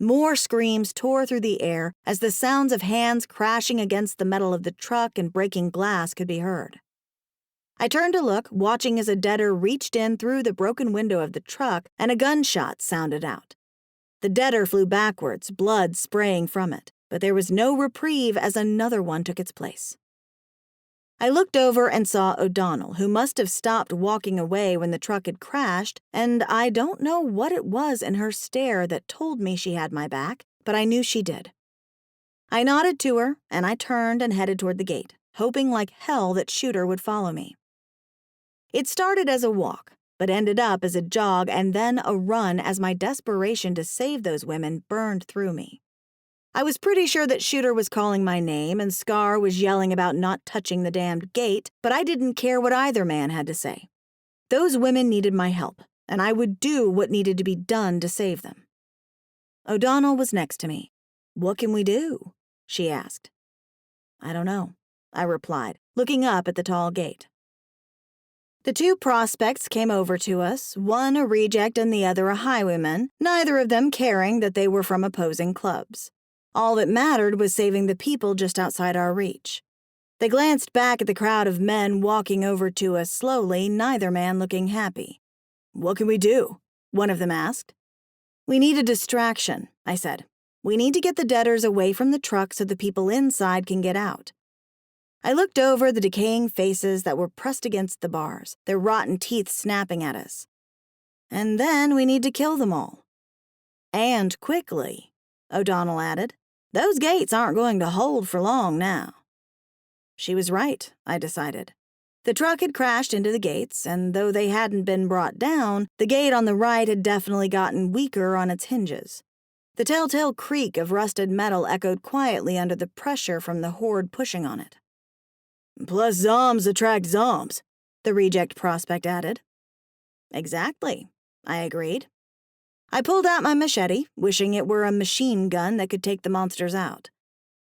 More screams tore through the air as the sounds of hands crashing against the metal of the truck and breaking glass could be heard. I turned to look, watching as a deader reached in through the broken window of the truck and a gunshot sounded out. The deader flew backwards, blood spraying from it, but there was no reprieve as another one took its place. I looked over and saw O'Donnell, who must have stopped walking away when the truck had crashed, and I don't know what it was in her stare that told me she had my back, but I knew she did. I nodded to her, and I turned and headed toward the gate, hoping like hell that Shooter would follow me. It started as a walk, but ended up as a jog and then a run as my desperation to save those women burned through me. I was pretty sure that Shooter was calling my name and Scar was yelling about not touching the damned gate, but I didn't care what either man had to say. Those women needed my help, and I would do what needed to be done to save them. O'Donnell was next to me. "What can we do?" she asked. "I don't know," I replied, looking up at the tall gate. The two prospects came over to us, one a reject and the other a highwayman, neither of them caring that they were from opposing clubs. All that mattered was saving the people just outside our reach. They glanced back at the crowd of men walking over to us slowly, neither man looking happy. "What can we do?" one of them asked. "We need a distraction," I said. "We need to get the deaders away from the truck so the people inside can get out." I looked over the decaying faces that were pressed against the bars, their rotten teeth snapping at us. "And then we need to kill them all." "And quickly," O'Donnell added. "Those gates aren't going to hold for long now." She was right, I decided. The truck had crashed into the gates, and though they hadn't been brought down, the gate on the right had definitely gotten weaker on its hinges. The telltale creak of rusted metal echoed quietly under the pressure from the horde pushing on it. "Plus zombs attract zombs," the reject prospect added. "Exactly," I agreed. I pulled out my machete, wishing it were a machine gun that could take the monsters out.